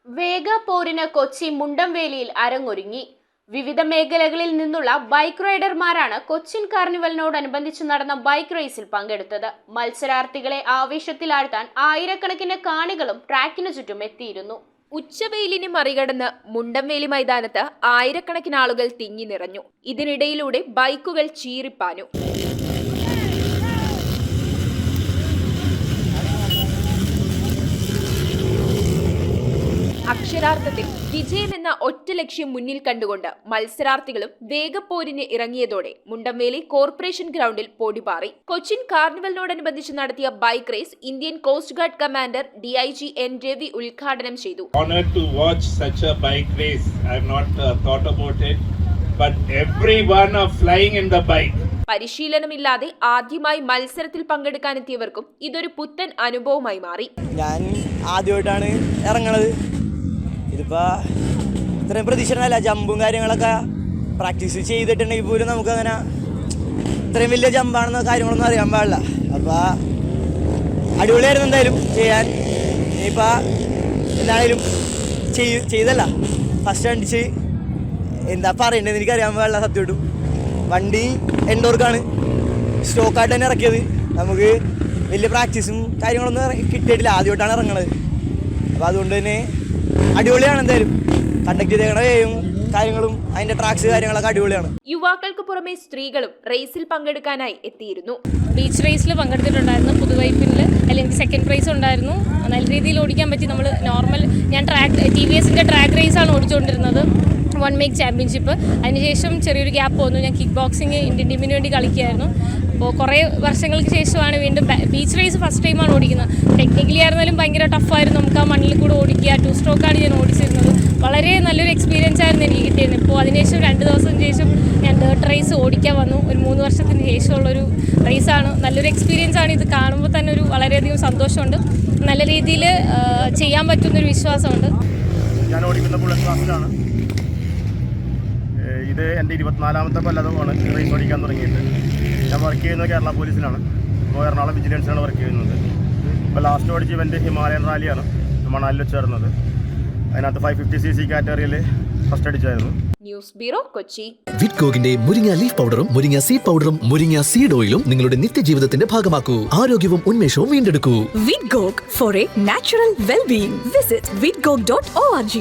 വേഗ പോരിന് കൊച്ചി മുണ്ടംവേലിയിൽ അരങ്ങൊരുങ്ങി. വിവിധ മേഖലകളിൽ നിന്നുള്ള ബൈക്ക് റൈഡർമാരാണ് കൊച്ചിൻ കാർണിവലിനോടനുബന്ധിച്ച് നടന്ന ബൈക്ക് റേസിൽ പങ്കെടുത്തത്. മത്സരാർത്ഥികളെ ആവേശത്തിലാഴ്ത്താൻ ആയിരക്കണക്കിന് കാണികളും ട്രാക്കിനു ചുറ്റും എത്തിയിരുന്നു. ഉച്ചവെയിലിനെ മറികടന്ന് മുണ്ടംവേലി മൈതാനത്ത് ആയിരക്കണക്കിന് ആളുകൾ തിങ്ങി നിറഞ്ഞു. ഇതിനിടയിലൂടെ ബൈക്കുകൾ ചീറിപ്പാഞ്ഞു. അക്ഷരാർത്ഥത്തിൽ വിജയമെന്ന ഒറ്റ ലക്ഷ്യം മുന്നിൽ കണ്ടുകൊണ്ട് മത്സരാർത്ഥികളും വേഗപ്പോരിന് ഇറങ്ങിയതോടെ മുണ്ടംവേലി കോർപ്പറേഷൻ ഗ്രൗണ്ടിൽ പൊടിപാറി. കൊച്ചിൻ കാർണിവലിനോടനുബന്ധിച്ച് നടത്തിയ bike raise Indian coast guard commander DIG N Ravi ഉദ്ഘാടനം ചെയ്തു. Honored to watch such a bike race. I have not thought about it, but everyone are flying in the bike. പരിശീലനമില്ലാതെ ആദ്യമായി മത്സരത്തിൽ പങ്കെടുക്കാനെത്തിയവർക്കും ഇതൊരു പുത്തൻ അനുഭവമായി മാറി. ഞാൻ ആദ്യമായിട്ടാണ് ഇറങ്ങണത്. ഇതിപ്പോൾ ഇത്രയും പ്രതീക്ഷണമല്ല. ജമ്പും കാര്യങ്ങളൊക്കെ പ്രാക്ടീസ് ചെയ്തിട്ടുണ്ടെങ്കിൽ പോലും നമുക്കങ്ങനെ ഇത്രയും വലിയ ജമ്പാണെന്ന കാര്യങ്ങളൊന്നും അറിയാൻ പാടില്ല. അപ്പോൾ അടിപൊളിയായിരുന്നു എന്തായാലും ചെയ്യാൻ. ഇനിയിപ്പോൾ എന്തായാലും ചെയ്തല്ല, ഫസ്റ്റ് അടിച്ച് എന്താ പറയേണ്ടതെന്ന് എനിക്കറിയാൻ പാടില്ല. സത്യമായിട്ടും വണ്ടി എൻഡോർക്കാണ് സ്റ്റോക്കായിട്ട് തന്നെ ഇറക്കിയത്. നമുക്ക് വലിയ പ്രാക്ടീസും കാര്യങ്ങളൊന്നും കിട്ടിയിട്ടില്ല, ആദ്യമായിട്ടാണ് ഇറങ്ങണത്. അപ്പോൾ അതുകൊണ്ട് തന്നെ അടിപൊളിയാണ്. എന്തായാലും കണ്ടക്ട് ചെയ്തേക്കണ വേയും കാര്യങ്ങളും അതിന്റെ ട്രാക്സ് കാര്യങ്ങളൊക്കെ അടിപൊളിയാണ്. യുവാക്കൾക്ക് പുറമെ സ്ത്രീകളും റേസിൽ പങ്കെടുക്കാനായി എത്തിയിരുന്നു. ബീച്ച് റേസിൽ പങ്കെടുത്തിട്ടുണ്ടായിരുന്നു. പുതുവൈപ്പിനിൽ അല്ലെങ്കിൽ സെക്കൻഡ് പ്രൈസ് ഉണ്ടായിരുന്നു. നല്ല രീതിയിൽ ഓടിക്കാൻ പറ്റി. നമ്മൾ നോർമൽ ഞാൻ TVSന്റെ ട്രാക്ക് റേസാണ് ഓടിച്ചുകൊണ്ടിരുന്നത്, 1 മേക്ക് ചാമ്പ്യൻഷിപ്പ്. അതിനുശേഷം ചെറിയൊരു ഗ്യാപ്പ് വന്നു. ഞാൻ കിക്ക് ബോക്സിങ് ഇന്ത്യൻ ടീമിന് വേണ്ടി കളിക്കുകയായിരുന്നു. അപ്പോൾ കുറേ വർഷങ്ങൾക്ക് ശേഷമാണ് വീണ്ടും ബീച്ച് റേസ് ഫസ്റ്റ് ടൈമാണ് ഓടിക്കുന്നത്. ടെക്നിക്കലി ആയിരുന്നാലും ഭയങ്കര ടഫായിരുന്നു. നമുക്ക് ആ മണ്ണിൽ കൂടെ ഓടിക്കുക. 2 സ്ട്രോക്കാണ് ഞാൻ ഓടിച്ചിരുന്നത്. വളരെ നല്ലൊരു എക്സ്പീരിയൻസ് ആയിരുന്നു എനിക്ക് കിട്ടിയത്. ഇപ്പോൾ അതിനുശേഷം 2 ദിവസത്തിന് ശേഷം ഞാൻ ഡേർട്ട് റേസ് ഓടിക്കാൻ വന്നു. ഒരു 3 വർഷത്തിന് ശേഷമുള്ളൊരു റേസാണ്. നല്ലൊരു എക്സ്പീരിയൻസ് ആണ്. ഇത് കാണുമ്പോൾ തന്നെ ഒരു വളരെയധികം സന്തോഷമുണ്ട്. നല്ല രീതിയിൽ ചെയ്യാൻ പറ്റുന്നൊരു വിശ്വാസമുണ്ട്. ഞാൻ ഓടിക്കുന്ന ബുള്ളറ്റ് ക്ലാസ്സിലാണ്. ഇത് എൻ്റെ 24ാമത്തെ കൊല്ലമാണ് റേസ് ഓടിക്കാൻ തുടങ്ങിയിട്ട്. ഞാൻ വർക്ക് ചെയ്യുന്നത് കേരള പോലീസിലാണ്. ഇപ്പോൾ എറണാകുളം വിജിലൻസിലാണ് വർക്ക് ചെയ്യുന്നത്. ഇപ്പോൾ ലാസ്റ്റ് ഓടിച്ച ഇവൻ്റ് ഹിമാലയൻ റാലിയാണ് മണാലിൽ ചേർന്നത്. അതിനകത്ത് 550cc കാറ്റഗറിയിൽ ഫസ്റ്റ് അടിച്ചായിരുന്നു. News bureau, Kochi. വിഡ്കോഗിന്റെ മുരിങ്ങ ലീഫ് പൗഡറും മുരിങ്ങ സീഡ് പൗഡറും മുരിങ്ങ സീഡ് ഓയിലും നിങ്ങളുടെ നിത്യജീവിതത്തിന്റെ ഭാഗമാക്കൂ. ആരോഗ്യവും ഉന്മേഷവും വീണ്ടെടുക്കൂ. Vidgog for a natural well-being. Visit vidgog.org.